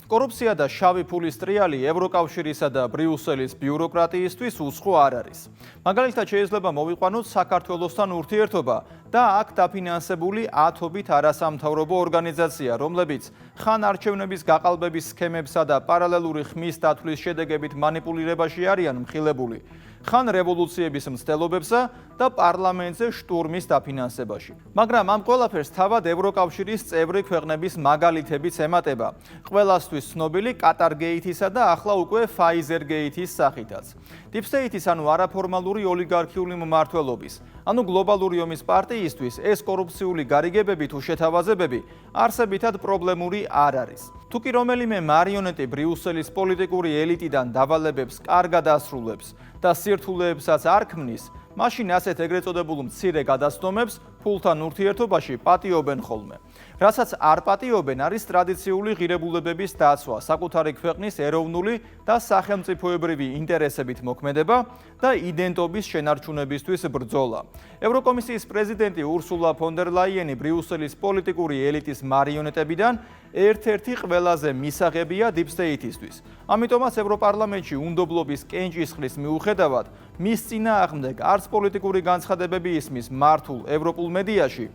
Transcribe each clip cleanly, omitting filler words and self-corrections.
კორუფცია და შავი ფულის ტრიალი ევროკავშირისა და ბრიუსელის ბიუროკრატიისთვის უცხო არ არის. მაგალითად შეიძლება მოვიყვანოთ საქართველოსთან ურთიერთობა და აქ დაფინანსებული ათობით არასამთავრობო ორგანიზაცია, რომლებიც ხან არჩევნების გაყალბების სქემებსა და პარალელური ხმის დათვლის შედეგებით მანიპულირებაში არიან მხილებული, ხან რევოლუციების მცდელობებსა და პარლამენტზე შტურმის დაფინანსებაში. მაგრამ ამ ყველაფერს თავად ევროკავშირის წევრი ქვეყნების მაგალითებიც ემატება. ყველასთვის ცნობილი კატარგეითისა და ახლა უკვე ფაიზერგეითის სახითაც. დიპსტეიტის ანუ არაფორმალური ოლიგარქიული მმართველობის, ანუ გლობალური ომის პარტიისთვის ეს კორუფციული გარიგებები თუ შეთავაზებები არსებითად პრობლემური არ არის. თუკი რომელიმე მარიონეტი ბრიუსელის პოლიტიკური ელიტიდან დავალებებს კარგად ასრულებს და სირთულეებსაც არ ქმნის, მაშინ ასეთ ეგრეთ წოდებულ მცირე გადაცდომებს ფულთან ურთიერთობაში პატიობენ ხოლმე. რასაც არ პატიობენ არის ტრადიციული ღირებულებების დაცვა, საკუთარი ქვეყნის ეროვნული და სახელმწიფოებრივი ინტერესებით მოქმედება და იდენტობის შენარჩუნებისთვის ბრძოლა. ევროკომისიის პრეზიდენტი ურსულა ფონ დერ ლაიენი ბრიუსელის პოლიტიკური ელიტის მარიონეტებიდან ერთ-ერთი ყველაზე მისაღებია დიპსტეიტისთვის. ამიტომაც ევროპარლამენტში უნდობლობის კენჭისყრის მიუხედავად მის წინააღმდეგ არც პოლიტიკური განცხადებები ისმის მართულ ევროპულ მედიაში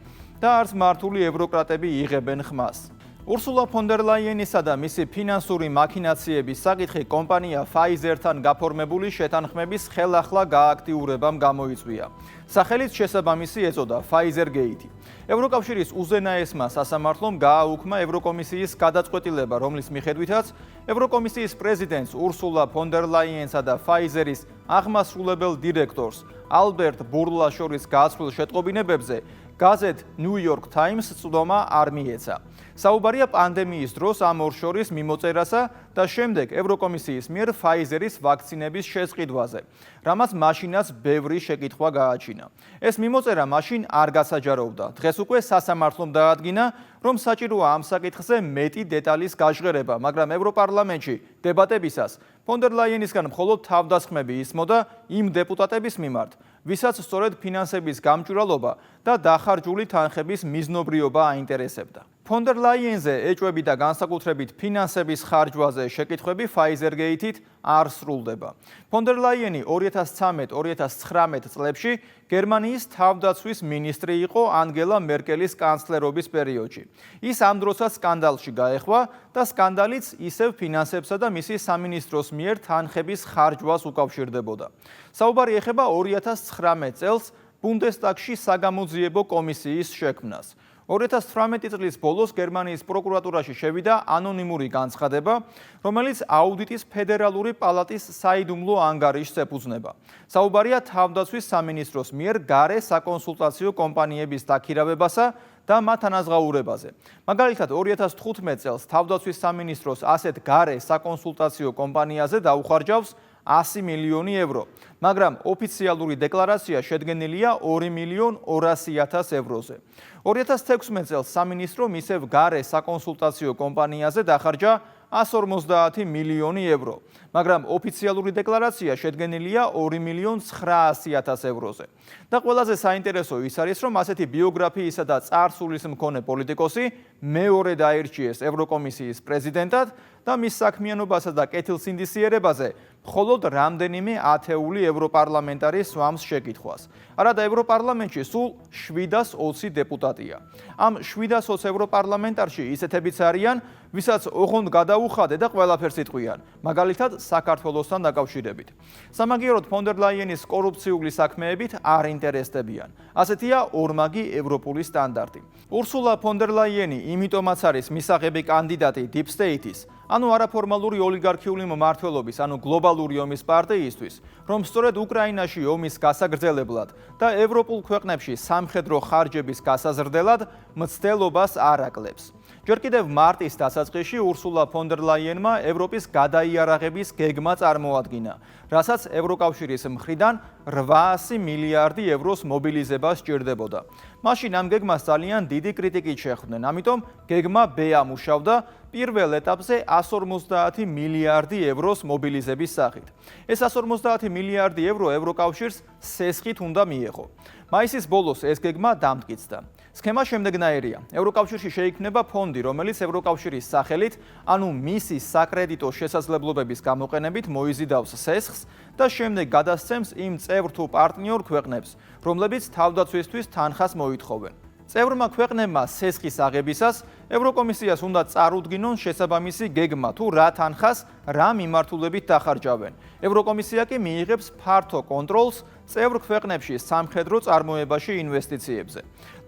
და არც მართული ევროკრატები იღებენ ხმას. ურსულა ფონ დერ ლაიენისა და მისი ფინანსური მაქინაციების საკითხი კომპანია ფაიზერთან გაფორმებული შეთანხმების ხელახლა გააქტიურებამ გამოიწვია. სახელით შესაბამისი ეწოდა ფაიზერგეითი. ევროკავშირის უზენაესმა სასამართლომ გააუქმა ევროკომისიის გადაწყვეტილება, რომლის მიხედვითაც ევროკომისიის პრეზიდენტს ურსულა ფონ დერ ლაიენსა და ფაიზერის აღმასრულებელ დირექტორს ალბერტ ბურლა შორის გაცვლილ შეტყობინებებზე გაზეთ New York Times წვდომა არ მიეცა. საუბარია პანდემიის დროს ამ ორ შორის მიმოწერასა და შემდეგ ევროკომისიის მიერ ფაიზერის ვაქცინების შესყიდვაზე, რამაც მაშინაც ბევრი შეკითხვა გააჩინა. ეს მიმოწერა მაშინ არ გასაჯაროვდა. დღეს უკვე სასამართლომ დაადგინა, რომ საჭიროა ამ საკითხზე მეტი დეტალის გაჟღერება, მაგრამ ევროპარლამენტში დებატებისას ფონ დერ ლაიენისგან მხოლოდ თავდასხმები ისმოდა იმ დეპუტატების მიმართ, ვისაც სწორედ ფინანსების გამჭვირვალობა და დახარჯული თანხების მიზნობრიობა აინტერესებდა. ფონ დერ ლაიენზე ეჭვები და განსაკუთრებით ფინანსების ხარჯვაზე შეკითხვები ფაიზერგეითით არ სრულდება. ფონ დერ ლაიენი 2013-2019 წლებში გერმანიის თავდაცვის მინისტრი იყო ანგელა მერკელის კანცლერობის პერიოდში. ის ამ დროსაც სკანდალში გაეხვა და სკანდალიც ისევ ფინანსებსა და მისი სამინისტროს მიერ თანხების ხარჯვას უკავშირდებოდა. საუბარი ეხება 2019 წელს ბუნდესტაგში საგამოძიებო კომისიის შექმნას. 2018 წლის ბოლოს გერმანიის პროკურატურაში შევიდა ანონიმური განცხადება, რომელიც აუდიტის ფედერალური პალატის საიდუმლო ანგარიშს ეფუძნება. საუბარია თავდაცვის სამინისტროს მიერ გარე საკონსულტაციო კომპანიების დაქირავებასა და მათ ანაზღაურებაზე. მაგალითად 2015 წელს თავდაცვის სამინისტროს ასეთ გარე საკონსულტაციო კომპანიაზე დაუხარჯავს 100 მილიონი ევრო, მაგრამ ოფიციალური დეკლარაცია შედგენილია 2.200.000 ევროზე. 2016 წელს სამინისტრომ ისევ გარე საკონსულტაციო კომპანიაზე დახარჯა 150 მილიონი ევრო, მაგრამ ოფიციალური დეკლარაცია შედგენილია 2.900.000 ევროზე. და ყველაზე საინტერესო ის არის, რომ ასეთი ბიოგრაფიისა და წარსულის მქონე პოლიტიკოსი მეორედ აირჩიეს ევროკომისიის პრეზიდენტად და მის საქმიანობასა და კეთილსინდისიერებაზე მხოლოდ რამდენიმე ათეული ევროპარლამენტარი სვამს შეკითხვას. არადა ევროპარლამენტში სულ 720 დეპუტატია. ამ 720 ევროპარლამენტარში ისეთებიც არიან, ვისაც ოღონდ გადაუხადე და ყველაფერს იტყვიან, მაგალითად საქართველოსთან დაკავშირებით. სამაგიეროდ ფონ დერ ლაიენის კორუფციული საქმეებით არ ინტერესდებიან. ასეთია ორმაგი ევროპული სტანდარტი. ურსულა ფონ დერ ლაიენი იმიტომაც არის მისაღები კანდიდატი დიპსტეიტის, ანუ არაფორმალური ოლიგარქიული მმართველობის, ანუ გლობალური ომის პარტიისთვის, რომ სწორედ უკრაინაში ომის გასაგრძელებლად და ევროპულ ქვეყნებში სამხედრო ხარჯების გასაზრდელად მცდელობას არ აკლებს. ჯერ კიდევ მარტის დასაწყისში ურსულა ფონ დერ ლაიენმა ევროპის გადაიარაღების გეგმა წარმოადგინა, რასაც ევროკავშირის მხრიდან 800 მილიარდი ევროს მობილიზება სჭირდებოდა. მაშინ ამ გეგმას ძალიან დიდი კრიტიკით შეხვდნენ, ამიტომ გეგმა B ამუშავდა პირველ ეტაპზე 150 მილიარდი ევროს მობილიზების სახით. ეს 150 მილიარდი ევრო ევროკავშირს სესხით უნდა მიეღო. მაისის ბოლოს ეს გეგმა დამტკიცდა. სქემა შემდეგნაირია. ევროკავშირში შეიქმნება ფონდი, რომელიც ევროკავშირის სახელით, ანუ მისი საკრედიტო შესაძლებლობების გამოყენებით მოიზიდავს სესხს და შემდეგ გადასცემს იმ წევრ თუ პარტნიორ ქვეყნებს, რომლებიც თავდაცვისთვის თანხას მოითხოვენ. წევრმა ქვეყნებმა სესხის აღებისას ევროკომისიას უნდა წარუდგინონ შესაბამისი გეგმა თუ რა თანხას, რა მიმართულებით დახარჯავენ. ევროკომისია კი მიიღებს ფართო კონტროლს წევრ ქვეყნებში სამხედრო წარმოებაში ინვესტიციებზე.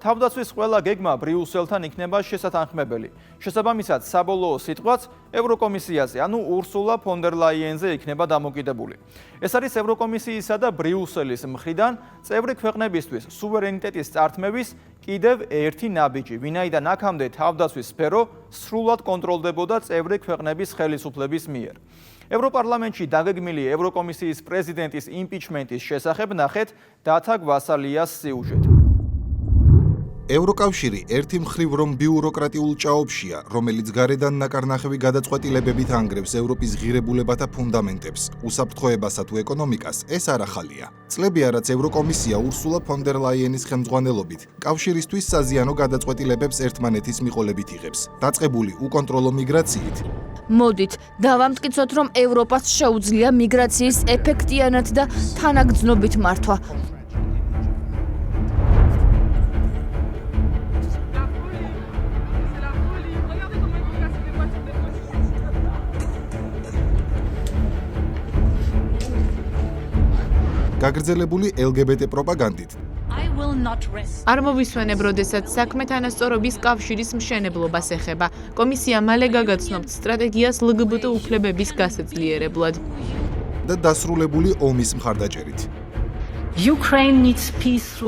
თავდაცვის ყველა გეგმა ბრიუსელთან იქნება შესათანხმებელი. შესაბამისად, საბოლოო სიტყვაც ევროკომისიაზე, ანუ ურსულა ფონ დერ ლაიენზე იქნება დამოკიდებული. ეს არის ევროკომისიისა და ბრიუსელის მხრიდან წევრი ქვეყნებისთვის სუვერენიტეტის წართმევის კიდევ ერთი ნაბიჯი, ვინაიდან აქამდე თავდაცვის სფერო სრულად კონტროლდებოდა წევრი ქვეყნების ხელისუფლების მიერ. ევროპარლამენტში დაგეგმილი ევროკომისიის პრეზიდენტის იმპიჩმენტის შესახებ ნახეთ დათა გვასალიას სიუჟეტი. ევროკავშირი ერთი მხრივ რომ ბიუროკრატიულ ჭაობშია, რომელიც გარედან ნაკარნახევი გადაწყვეტილებებით ანგრევს ევროპის ღირებულებათა ფუნდამენტებს, უსაფრთხოებასა თუ ეკონომიკას, ეს არ ახალია. წლებია, რაც ევროკომისია ურსულა ფონ დერ ლაიენის ხელმძღვანელობით კავშირისთვის საზიანო გადაწყვეტილებებს ერთმანეთის მიყოლებით იღებს, დაწყებული უკონტროლო მიგრაციით. მოდით, დავამტკიცოთ, რომ ევროპას შეუძლია მიგრაციის ეფექტიანად და თანაგრძნობით მართვა. გაგრძელებული LGBT პროპაგანდით. არ მოვისვენებ, როდესაც საქმე თანასწორობის კავშირის მშენებლობას ეხება. კომისია მალე გაგაცნობთ სტრატეგიას LGBT უფლებების გასაძლიერებლად. და დასრულებული ომის მხარდაჭერით.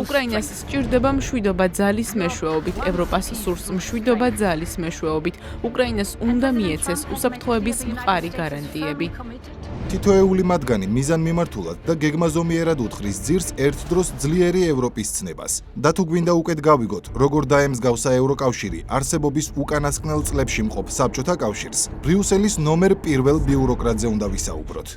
უკრაინას სჭირდება მშვიდობა ძალის მეშვეობით, ევროპას სურს მშვიდობა ძალის მეშვეობით. უკრაინას უნდა მიეცეს უსაფრთხოების მყარი გარანტიები. თითოეული მათგანი მიზანმიმართულად და გეგმაზომიერად უთხრის ძირს ერთდროს ძლიერი ევროპის ცნებას. და თუ გვინდა უკეთ გავიგოთ, როგორ დაემსგავსა ევროკავშირი არსებობის უკანასკნელ წლებში მყოფ საბჭოთა კავშირს, ბრიუსელის ნომერ პირველ ბიუროკრატზე უნდა ვისაუბროთ.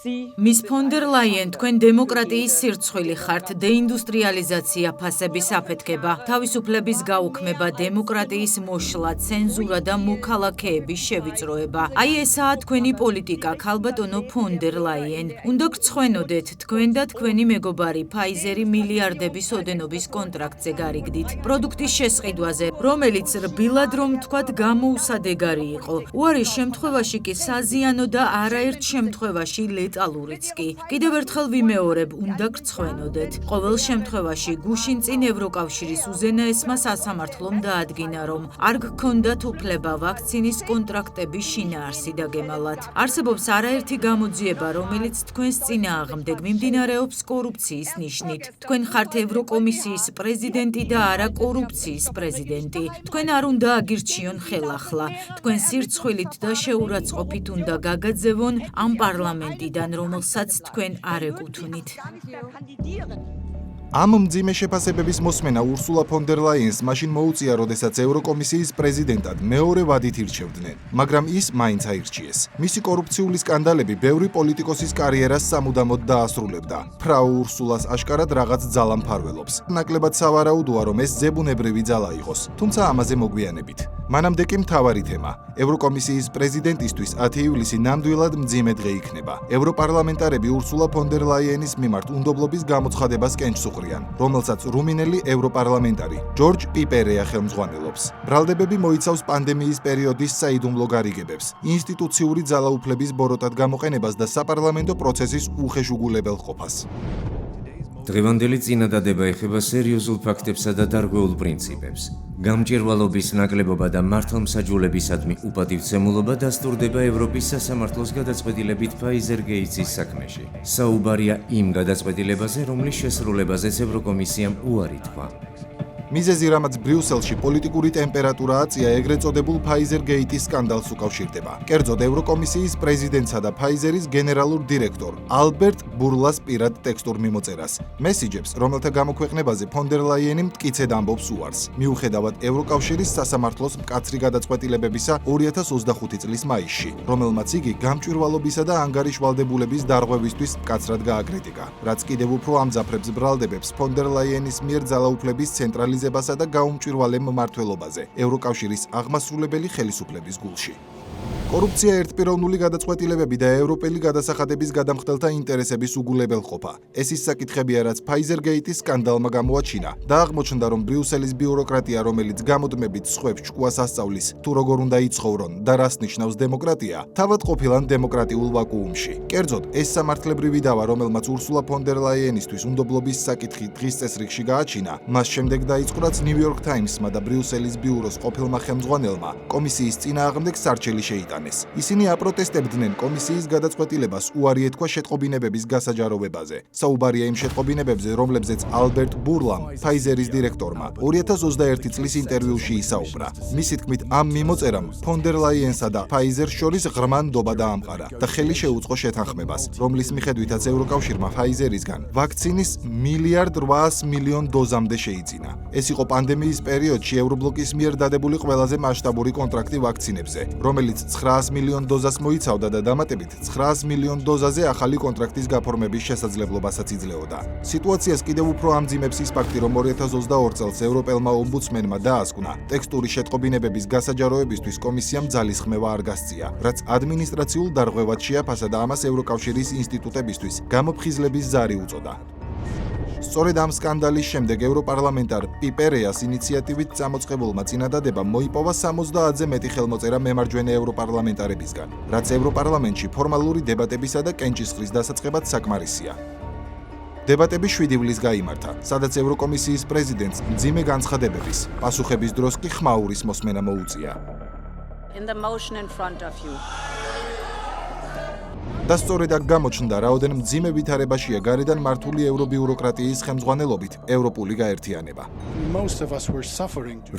მის ფონ დერ ლაიენ, თქვენ დემოკრატიის სირცხვილი ხართ, დეინდუსტრიალიზაცია, ფასების აფეთქება, თავისუფლების გაუქმება, დემოკრატიის მოშლა, ცენზურა და მოქალაქეების შევიწროება. აი ესაა თქვენი პოლიტიკა, ქალბატონო ფონ დერ ლაიენ. უნდა გრცხვენოდეთ, თქვენ და თქვენი მეგობარი ფაიზერი მილიარდების ოდენობის კონტრაქტზე გარიგდით. პროდუქტის შესყიდვაზე, რომელიც რბილად რომ თქვათ გამოუსადეგარი იყო. უარის შემთხვევაში კი საზიანო და არაერთ შემთხვევაში ლეტალურიც კი. კიდევ ერთხელ ვიმეორებ, უნდა გრცხვენოდეთ. ყოველ შემთხვევაში გუშინ წინ ევროკავშირის უზენაესმა სასამართლომ დაადგინა, რომ არ გქონდათ უფლება ვაქცინის კონტრაქტების შინაარსი დაგემალათ. არსებობს არაერთი გამოძიება, რომელიც თქვენს წინააღმდეგ მიმდინარეობს კორუფციის ნიშნით. თქვენ ხართ ევროკომისიის პრეზიდენტი და არა კორუფციის პრეზიდენტი. თქვენ არ უნდა აგირჩიონ ხელახლა. თქვენ სირცხვილით და შეურაცხყოფით უნდა გაგაძევონ ამ პარლამენტიდან, რომელსაც თქვენ არ ეკუთვნით. ამ მძიმე შეფასებების მოსმენა ურსულა ფონ დერ ლაიენს მაშინ მოუწია, როდესაც ევროკომისიის პრეზიდენტად მეორე ვადით ირჩევდნენ, მაგრამ ის მაინც აირჩიეს. მისი კორუფციული სკანდალები ბევრი პოლიტიკოსის კარიერას სამუდამოდ დაასრულებდა. ფრაუ ურსულას აშკარად რაღაც ძალა მფარველობს. ნაკლებად სავარაუდოა, რომ ეს ზებუნებრივი ძალა იყოს, თუმცა ამაზე მოგვიანებით. მანამდე კი მთავარი თემა. ევროკომისიის პრეზიდენტისთვის 10 ივლისი ნამდვილად მძიმე დღე იქნება. ევროპარლამენტარები ურსულა ფონ დერ ლაიენის მიმართ უნდობლობის გამოცხადებას კენჭს უყრიან, რომელსაც რუმინელი ევროპარლამენტარი ჯორჯ პიპერეა ხელმძღვანელობს. ბრალდებები მოიცავს პანდემიის პერიოდის საიდუმლო გარიგებებს, ინსტიტუციური ძალაუფლების ბოროტად გამოყენებას და საპარლამენტო პროცესის უხეშუგულებელ ყოფას. დღევანდელი წინადადება ეხება სერიოზულ ფაქტებსა და დარღვეულ პრინციპებს. გამჭვირვალობის ნაკლებობა და მართლმსაჯულებისადმი უპატივცემულობა დასტურდება ევროპის სასამართლოს გადაწყვეტილებით ფაიზერ-გეიტსის საქმეში. საუბარია იმ გადაწყვეტილებაზე, რომლის შესრულებაზეც ევროკომისიამ უარი თქვა. მიზეზი, რამაც ბრიუსელში პოლიტიკური ტემპერატურა აწია, ეგრეთ წოდებულ Pfizer Gate-ის სკანდალს უკავშირდება. კერძოდ ევროკომისიის პრეზიდენტსა და Pfizer-ის გენერალურ დირექტორ ალბერტ ბურლას პირად ტექსტურ მიმოწერას. მესიჯებს, რომელთა გამოქვეყნებაზე ფონ დერ ლაიენი მტკიცედ ამბობს უარს. მიუხედავად ევროკავშირის სასამართლოს მკაცრი გადაწყვეტილებებისა 2025 წლის მაისში, რომელმაც იგი გამჭვირვალობისა და ანგარიშვალდებულების დარღვევისთვის მკაცრად გააკრიტიკა, რაც კიდევ უფრო ამძაფრებს ბრალდებებს ფონ დერ ლაიენის მიერ ძალაუფლების ცენტრალიზებასა და გაუმჭვირვალე მმართველობაზე ევროკავშირის აღმასრულებელი ხელისუფლების გულში. კორუფცია ერთპიროვნული გადაწყვეტილებები და ევროპელი გადასახადების გადამხდელთა ინტერესების უგულებელყოფა. ეს ის საკითხებია, რაც Pfizer Gate-ის სკანდალმა გამოაჩინა და აღმოჩნდა, რომ ბრიუსელის ბიუროკრატია, რომელიც გამუდმებით სხვებს ჭკუას ასწავლის, თუ როგორ უნდა იცხოვრონ და რას ნიშნავს დემოკრატია, თავად ყოფილან დემოკრატიულ ვაკუუმში. კერძოდ, ეს სამართლებრივი დავა, რომელმაც урსულა ფონ დერ ლაიენისთვის უნდობლობის საკითხი დღის წესრიგში გააჩინა, მას შემდეგ დაიწყო, რაც New York Times-მა და ბრიუსელის ბიუროს ყოფილმა ხელმძღვანელმა კომისიის წინააღმდეგ სარჩელი შეიტანეს. ისინი აპროტესტებდნენ კომისიის გადაწყვეტილებას უარი ეთქვა შეტყობინებების გასაჯაროვებაზე. საუბარია იმ შეტყობინებებზე, რომლებზეც ალბერტ ბურლამ, Pfizer-ის დირექტორმა, 2021 წლის ინტერვიუში ისაუბრა. მისი თქმით, ამ მიმოწერამ ფონ დერ ლაიენსა და Pfizer-ს შორის ღრმა ნდობა დაამყარა და ხელი შეუწყო შეთანხმებას, რომლის მიხედვითაც ევროკავშირმა Pfizer-ისგან ვაქცინის 1,8 მილიონ დოზამდე შეიძინა. ეს იყო პანდემიის პერიოდში ევრობლოკის მიერ დადებული ყველაზე მასშტაბური კონტრაქტი ვაქცინებზე, რომელიც 900 მილიონ დოზას მოიცავდა და დამატებით 900 მილიონ დოზაზე ახალი კონტრაქტის გაფორმების შესაძლებლობასაც იძლეოდა. სიტუაციას კიდევ უფრო ამძიმებს ის ფაქტი, რომ 2022 წელს ევროპელმა ომბუდსმენმა დაასკვნა, ტექსტური შეტყობინებების გასაჯაროებისთვის კომისიამ ძალისხმევა არ გასწია, რაც ადმინისტრაციულ დარღვევად შეაფასა და ამას ევროკავშირის ინსტიტუტებისთვის გამოფხიზლების ზარი უწოდა. სწორედ ამ სკანდალის შემდეგ ევროპარლამენტარ პიპერეას ინიციატივით წამოწყებულმა წინადადებამ მოიპოვა 70-ზე მეტი ხელმოწერა მემარჯვენე ევროპარლამენტარებისგან, რაც ევროპარლამენტში ფორმალური დებატებისა და კენჭისყრის დასაწყებად საკმარისია. დებატები 7 ივლისს გაიმართა, სადაც ევროკომისიის პრეზიდენტს მძიმე განცხადებების, პასუხების დროს კი ხმაურის მოსმენა მოუწია. და სწორედ აქ გამოჩნდა, რაოდენ მძიმე ვითარებაშია გარედან მართული ევრობიუროკრატიის ხელმძღვანელობით ევროპული გაერთიანება.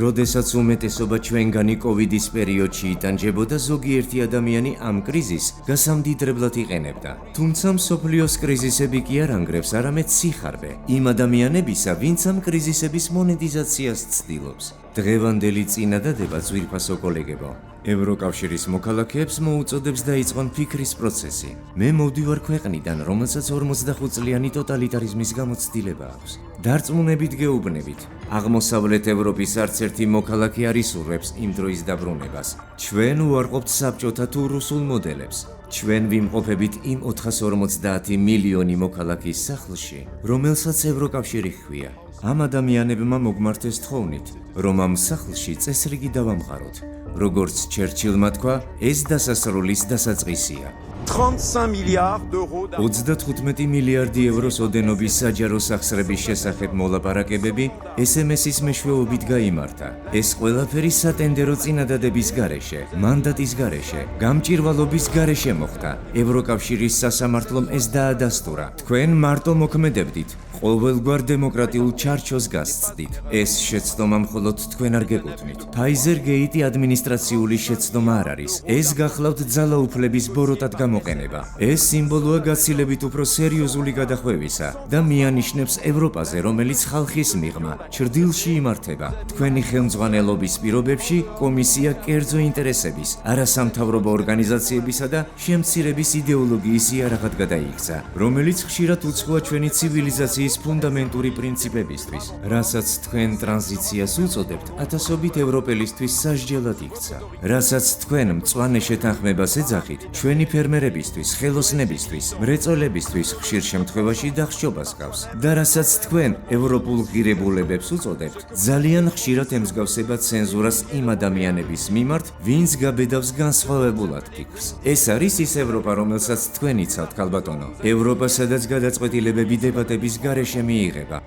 როდესაც უმეტესობა ჩვენგანი კოვიდის პერიოდში იტანჯებოდა, ზოგიერთი ადამიანი ამ კრიზისს გასამდიდრებლად იყენებდა. თუმცა მსოფლიოს კრიზისები კი არ ანგრევს, არამედ სიხარბე იმ ადამიანებისა, ვინც ამ კრიზისების მონეტიზაციას ცდილობს. დღევანდელი წინადადება, ძვირფასო კოლეგებო, ევროკავშირის მოქალაქეებს მოუწოდებს დაიწყონ ფიქრის პროცესი. მე მოვდივარ ქვეყნიდან, რომელსაც 45 წლიანი ტოტალიტარიზმის გამოცდილება აქვს. დარწმუნებით გეუბნებით, აღმოსავლეთ ევროპის არც ერთი მოქალაქე არ ისურვებს იმ დროის დაბრუნებას. ჩვენ უარყოფთ საბჭოთა თუ რუსულ მოდელებს. ჩვენ ვიმყოფებით იმ 450 მილიონი მოქალაქის სახლში, რომელსაც ევროკავშირი ჰქვია. ამ ადამიანებმა მოგმართეს თხოვნით, რომ ამ სახლში წესრიგი დავამყაროთ. როგორც ჩერჩილმა თქვა, ეს დასასრულის დასაწყისია. 35 მილიარდი ევროს ოდენობის საჯარო სახსრების შესახებ მოლაპარაკებები SMS-ის მეშვეობით გაიმართა. ეს ყველაფერი სატენდერო წინადადების გარეშე, მანდატის გარეშე, გამჭირვალობის გარეშე მოხდა. ევროკავშირის სასამართლომ ეს დაადასტურა. თქვენ მარტო მოქმედებდით. ყოველგვარ დემოკრატიულ ჩარჩოს გასცდით. ეს შეცდომა მხოლოდ თქვენ არ გეკუთვნით. Pfizer Gate ადმინისტრაციული შეცდომა არ არის. ეს გახლავთ ძალაუფლების ბოროტად გამოყენება. ეს სიმბოლოა გაცილებით უფრო სერიოზული გადახვევისა და მიანიშნებს ევროპაზე, რომელიც ხალხის მიღმა ჩრდილში იმართება. თქვენი ხელმძღვანელობის პირობებში კომისია კერძო ინტერესების, არასამთავრობო ორგანიზაციებისა და შემცირების იდეოლოგიის იარაღად გადაიქცა, რომელიც ხშირად უცხოა ჩვენი ცივილიზაციის ფუნდამენტური პრინციპებისთვის, რასაც თქვენ ტრანზიციას უწოდებთ, ათასობით ევროპელისთვის სასჯელად იქცა. რასაც თქვენ მწვანე შეთანხმებას ეძახით, ჩვენი ფერმერებისთვის, ხელოსნებისთვის, მრეწველებისთვის ხშირ შემთხვევაში დახშობას გავს. და რასაც თქვენ ევროპულ ღირებულებებს უწოდებთ, ძალიან ხშირად ემსგავსება ცენზურას იმ ადამიანების მიმართ, ვინც გაბედავს განსხვავებულად ფიქრს. ეს არის ის ევროპა, რომელსაც თქვენ იცავთ, ქალბატონო. ევროპა, სადაც გადაწყვეტილებები დებატების გარეშე მიიღება.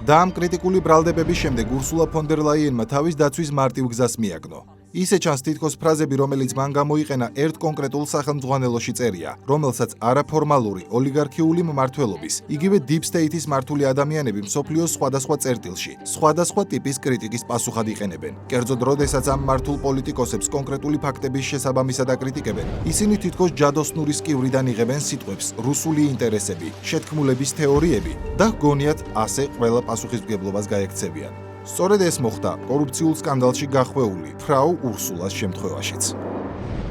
და ამ კრიტიკული ბრალდებების შემდეგ урსულა ფონ დერ ლაიენმა თავის დაცვის მარტივ გზას მიაგნო. ისე ჩანს თითქოს ფრაზები, რომელიც მან გამოიყენა ერთ კონკრეტულ სახელმძღვანელოში წერია, რომელსაც არაფორმალური ოლიგარქიული მმართველობის, იგივე Deep State-ის მართული ადამიანები მსოფლიოს სხვადასხვა წერტილში, სხვადასხვა ტიპის კრიტიკის პასუხად იყენებენ. კერძოდ, როდესაც ამ მართულ პოლიტიკოსებს კონკრეტული ფაქტების შესაბამისად აკრიტიკებენ, ისინი თითქოს ჯადოსნური სკივრიდან იღებენ სიტყვებს, რუსული ინტერესები, შეთქმულების თეორიები და გონიათ ასე ყველა პასუხისმგებლობას გაექცევიან. სწორედ ეს მოხდა კორუფციულ სკანდალში გახვეული ფრაუ ურსულას შემთხვევაშიც.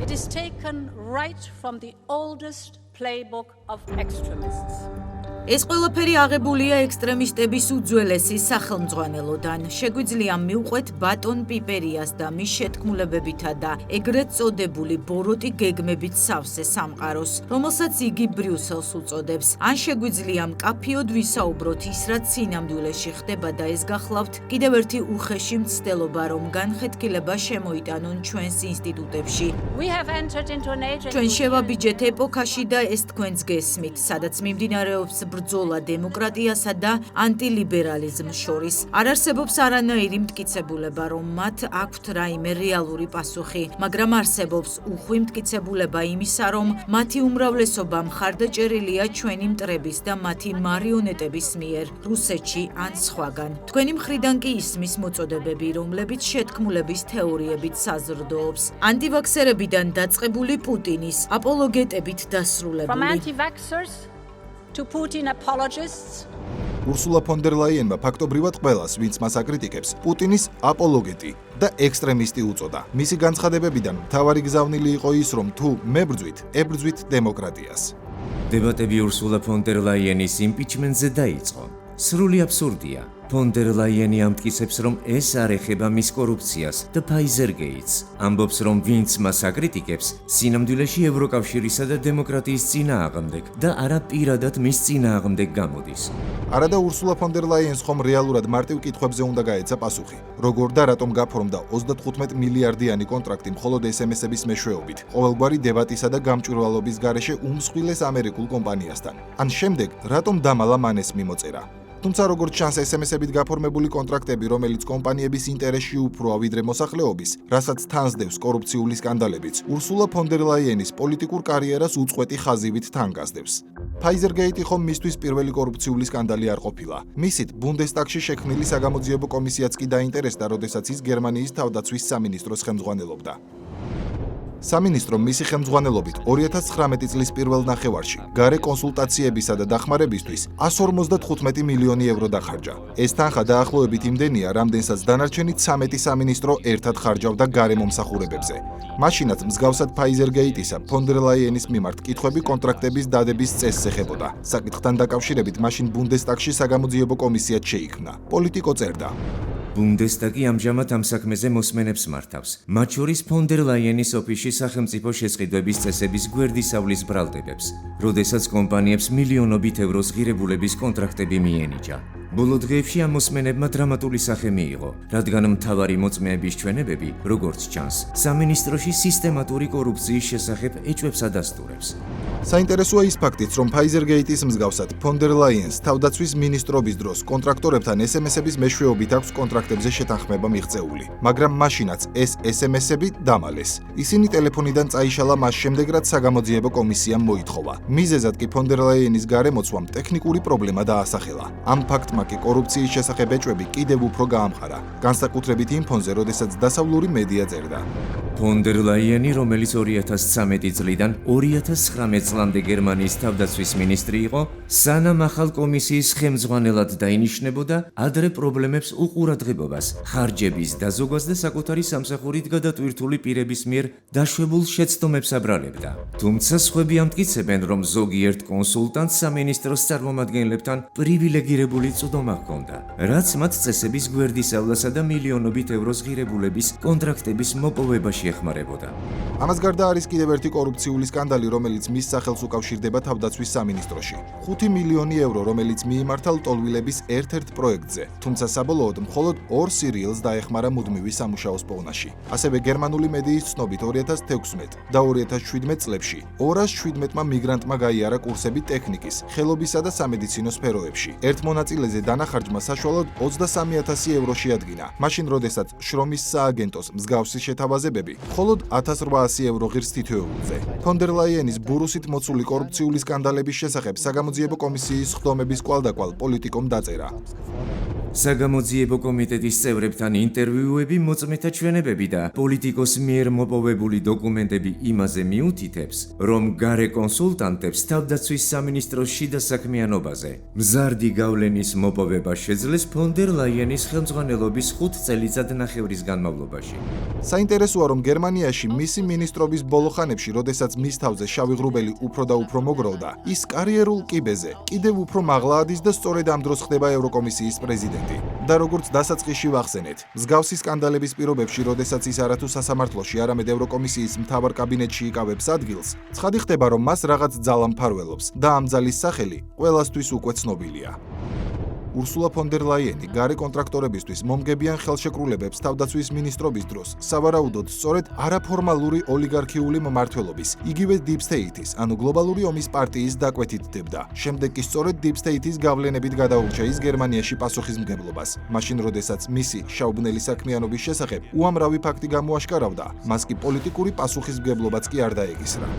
It is taken right from the oldest playbook of extremists. ეს ყველაფერი აღებულია ექსტრემისტების უძველესი სახელმძღვანელოდან. შეგვიძლია მივყვეთ ბატონ პიპერიას და მის შეთქმულებებითა და ეგრეთ წოდებული ბოროტი გეგმებით სავსე სამყაროს, რომელსაც იგი ბრიუსელს უწოდებს. ან შეგვიძლია მკაფიოდ ვისაუბროთ ის, რაც სინამდვილეში ხდება და ეს გახლავთ კიდევ ერთი უხეში მცდელობა, რომ განხეთქილება შემოიტანონ ჩვენს ინსტიტუტებში. We have entered into an age ჩვენ შევაბიჯეთ ეპოქაში და ეს თქვენს გესმით, სადაც მიმდინარეობს ბრძოლა დემოკრატიასა და ანტილიბერალიზმს შორის. არ არსებობს არანაირი მტკიცებულება, რომ მათ აქვთ რაიმე რეალური პასუხი, მაგრამ არსებობს უხვი მტკიცებულება იმისა, რომ მათი უმრავლესობა მხარდაჭერილია ჩვენი მტრების და მათი მარიონეტების მიერ, რუსეთში ან სხვაგან. თქვენი მხრიდან კი ისმის მოწოდებები, რომლებიც შეთქმულების თეორიებით საზრდოობს. ანტივაქსერებიდან დაწყებული პუტინის აპოლოგეტებით from დასრულებული. anti-vaxxers to Putin apologists. ურსულა ფონ დერ ლაიენმა ფაქტობრივად ყველას, ვინც მას აკრიტიკებს, პუტინის აპოლოგეტი და ექსტრემისტი უწოდა. მისი განცხადებებიდან მთავარი გზავნილი იყო ის, რომ თუ მებრძვით, ებრძვით დემოკრატიას. დებატები ურსულა ფონ დერ ლაიენის იმპიჩმენტზე დაიწყო. სრული აბსურდია. ფონ დერ ლაიენი ამტკიცებს, რომ ეს არ ეხება მის კორუფციას და Pfizer Gates. ამბობს, რომ ვინც მას აკრიტიკებს, სინამდვილეში ევროკავშირისა და დემოკრატიის წინააღმდეგ და არა პირადად მის წინააღმდეგ გამოდის. არადა ურსულა ფონ დერ ლაიენს ხომ რეალურად მარტივ კითხვებზე უნდა გაეცა პასუხი. როგორ და რატომ გაფორმდა 35 მილიარდიანი კონტრაქტი მხოლოდ SMS-ების მეშვეობით, ყოველგვარი დებატისა და გამჭვირვალობის გარეშე უმსხვილეს ამერიკულ კომპანიასთან. ან შემდეგ, რატომ დამალა მან ეს მიმოწერა? თუმცა როგორც ჩანს, SMS-ებით გაფორმებული კონტრაქტები, რომელიც კომპანიების ინტერესში უფროა ვიდრე მოსახლეობის, რასაც თანსდევს კორუფციული სკანდალებიც, ურსულა ფონ დერ ლაიენის პოლიტიკურ კარიერას უწყვეტი ხაზივით თან გასდევს. Pfizer Gate ხომ მისთვის პირველი კორუფციული სკანდალი არ ყოფილა. მისით ბუნდესტაგში შექმნილი საგამოძიებო კომისიაც კი დაინტერესდა, როდესაც ის გერმანიის თავდაცვის სამინისტროს ხელმძღვანელობდა. სამინისტრომ მისი ხელმძღვანელობით 2019 წლის პირველ ნახევარში გარე კონსულტაციებისა და დახმარებისთვის 155 მილიონი ევრო დახარჯა. ეს თანხა დაახლოებით იმდენია, რამდენსაც დანარჩენი 13 სამინისტრო ერთად ხარჯავდა გარე მომსახურებებზე. მაშინაც მსგავსად Pfizer Gate-ისა ფონ დერ ლაიენის მიმართ კითხვები კონტრაქტების დადების წესს ეხებოდა. საკითხთან დაკავშირებით მაშინ ბუნდესტაგში საგამოძიებო კომისიაც შეიქმნა. პოლიტიკო წერდა. ბუნდესტაგი ამჟამად ამ საქმეზე მოსმენებს მართავს. მათ შორის ფონ დერ ლაიენის ოფისში სახელმწიფო შესყიდვების წესების გვერდისავლის ბრალდებებს, როდესაც კომპანიებს მილიონობით ევროს ღირებულების კონტრაქტები მიენიჭა. ბოლო დღეებში ამ მოსმენებმა დრამატული სახე მიიღო, რადგან მთავარი მოწმეების ჩვენებები, როგორც ჩანს, სამინისტროში სისტემატური კორუფციის შესახებ ეჭვებს ადასტურებს. საინტერესოა ის ფაქტიც, რომ Pfizer Gate-ის მსგავსად ფონ დერ ლაიენს თავდაცვის მინისტრობის დროს კონტრაქტორებთან SMS-ების მეშვეობით აქვს კონტრაქტებზე შეთანხმება მიღწეული, მაგრამ მაშინაც ეს SMS-ები დამალეს. ისინი ტელეფონიდან წაიშალა მას შემდეგ, რაც საგამოძიებო კომისიამ მოითხოვა. მიზეზად კი ფონ დერ ლაიენის გარემოცვამ ტექნიკური პრობლემა დაასახელა. ამ ფაქტმა კი კორუფციის შესახებ ეჭვები კიდევ უფრო გაამყარა, განსაკუთრებით იმ ფონზე, როდესაც დასავლური მედია წერდა. ფონ დერ ლაიენი, რომელიც 2013 წლიდან 2019 წლამდე გერმანიის თავდაცვის მინისტრი იყო, სანამ ახალ კომისიის ხელმძღვანელად დაინიშნებოდა, ადრე პრობლემებს უყურადღებობას, ხარჯების დაზოგვას და საკუთარი სამსახურით გადატვირთული პირების მიერ დაშვებულ შეცდომებს აბრალებდა. თუმცა სხვები ამტკიცებენ, რომ ზოგიერთ კონსულტანტს სამინისტროს წარმომადგენლებთან პრივილეგირებული წვდომა ჰქონდა, რაც მათ წესების გვერდისავლასა და მილიონობით ევროს ღირებულების კონტრაქტების მოპოვებაში ეხმარებოდა. ამას გარდა არის კიდევ ერთი კორუფციული სკანდალი, რომელიც მის სახელს უკავშირდება თავდაცვის სამინისტროში. 5 მილიონი ევრო, რომელიც მიიმართა ლტოლვილების ერთ-ერთ პროექტზე, თუმცა საბოლოოდ მხოლოდ 2 სირიელს დაეხმარა მუდმივი სამუშაოს პოვნაში. ასევე გერმანული მედიის ცნობით 2016 და 2017 წლებში 217-მა მიგრანტმა გაიარა კურსები ტექნიკის, ხელობისა და სამედიცინო სფეროებში. ერთ მონაწილეზე დანახარჯმა საშუალოდ 23,000 ევრო შეადგინა. მაშინ, როდესაც შრომის სააგენტოს მსგავსი შეთავაზებები მხოლოდ 1800 ევრო ღირს თითოეულზე. ფონ დერ ლაიენის ბურუსით მოცული კორუფციული სკანდალების შესახებ საგამოძიებო კომისიის ხდომების კვალდაკვალ პოლიტიკომ დაწერა. საგამოძიებო კომიტეტის წევრებთან ინტერვიუები, მოწმეთა ჩვენებები და პოლიტიკოს მიერ მოპოვებული დოკუმენტები იმაზე მიუთითებს, რომ გარე კონსულტანტებს თავდაცვის სამინისტროს შიდა საქმიანობაზე მზარდი გავლენის მოპოვება შეძლეს ფონ დერ ლაიენის ხელმძღვანელობის 5 წელიწადნახევრის განმავლობაში. საინტერესოა, რომ გერმანიაში მისი მინისტრობის ბოლო ხანებში, როდესაც მის თავზე შავი ღრუბელი უფრო და უფრო მოგროვდა, ის კარიერულ კიბეზე კიდევ უფრო მაღლა ადის და სწორედ ამ დროს ხდება ევროკომისიის პრეზიდენტი. და როგორც დასაწყისში ვახსენეთ, მსგავსი სკანდალების პირობებში, როდესაც ის არათუ სასამართლოში, არამედ ევროკომისიის მთავარ კაბინეტში იკავებს ადგილს, ცხადი ხდება, რომ მას რაღაც ძალა მფარველობს და ამ ძალის სახელი ყველასთვის უკვე ცნობილია. ურსულა ფონ დერ ლაიენი გარე კონტრაქტორებისთვის მომგებიან ხელშეკრულებებს თავდაცვის მინისტრობის დროს, სავარაუდოდ სწორედ არაფორმალური ოლიგარქიული მმართველობის, იგივე Deep State-ის, ანუ გლობალური ომის პარტიის დაკვეთით დებდა. შემდეგ კი სწორედ Deep State-ის გავლენებით გადაურჩა ის გერმანიაში პასუხისმგებლობას. მაშინ, როდესაც მისი შავბნელი საქმიანობის შესახებ უამრავი ფაქტი გამოაშკარავდა, მას კი პოლიტიკური პასუხისმგებლობაც კი არ დაეკისრა.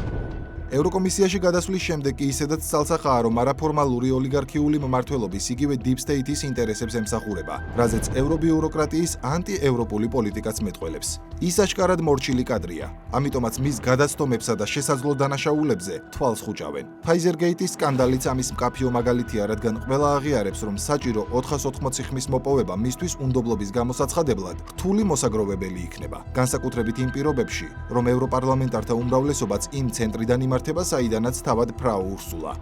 ევროკომისიაში გადასვლის შემდეგ კი ისედაც ცალსახაა, რომ არაფორმალური ოლიგარქიული მმართველობის იგივე Deep State-ის ინტერესებს ემსახურება, რაზეც ევრობიუროკრატიის ანტიევროპული პოლიტიკაც მეტყველებს. ის აშკარად მორჩილი კადრია, ამიტომაც მის გადაცდომებსა და შესაძლო დანაშაულებზე თვალს ხუჭავენ. Pfizer-Gate-ის სკანდალიც ამის მკაფიო მაგალითია, რადგან ყველა აღიარებს, რომ საჭირო 480 ხმის მოპოვება მისთვის უნდობლობის გამოსაცხადებლად რთული მოსაგროვებელი იქნება. განსაკუთრებით იმ პირობებში, რომ ევროპარლამენტართა უმრავლესობაც იმ ცენტრიდან იმართება, საიდანაც თავად ფრაუ ურსულა.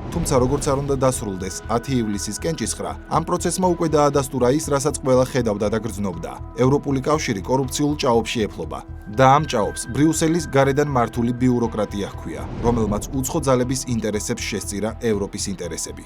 თუმცა როგორც არ უნდა დასრულდეს 10 ივლისის კენჭისხრა, ამ პროცესმა უკვე დაადასტურა ის, რასაც ყველა ხედავდა და გრძნობდა. ევროპული კავშირი კორუფციულ ჭაობში ეფლობა და ამ ჭაობს ბრიუსელის გარედან მართული ბიუროკრატია ჰქვია, რომელმაც უცხო ძალების ინტერესებს შესწირა ევროპის ინტერესები.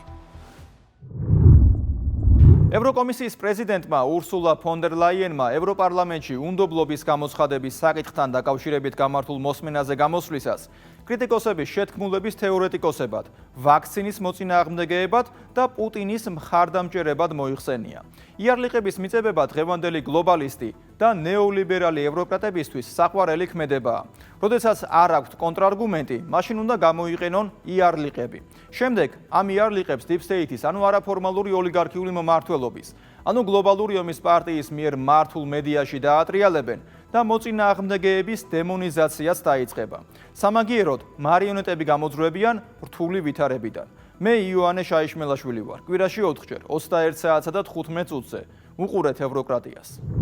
ევროკომისიის პრეზიდენტმა ურსულა ფონ დერ ლაიენმა ევროპარლამენტში უნდობლობის გამოცხადების საკითხთან დაკავშირებით გამართულ მოსმენაზე გამოსვლისას კრიტიკოსების შეთქმულების თეორეტიკოსებად, ვაქცინის მოწინააღმდეგეებად და პუტინის მხარდამჭერებად მოიხსენია. იარლიყების მიწებება დღევანდელი გლობალისტი და ნეოლიბერალი ევროკრატებისთვის საყვარელი ქმედებაა. როდესაც არ აქვთ კონტრარგუმენტი, მაშინ უნდა გამოიყენონ იარლიყები. შემდეგ ამ იარლიყებს Deep State-ის, ანუ არაფორმალური ოლიგარქიული მმართველობის, ანუ გლობალური ომის პარტიის მიერ მართულ მედიაში დაატრიალებენ და მოწინააღმდეგეების დემონიზაციაც დაიწყება. სამაგიეროდ მარიონეტები გამოძრუებიან რთული ვითარებიდან. მე იოანე შაიშმელაშვილი ვარ. კვირაში 4 ჯერ 21 საათსა და 15 წუთზე. უყურეთ ევროკრატიას.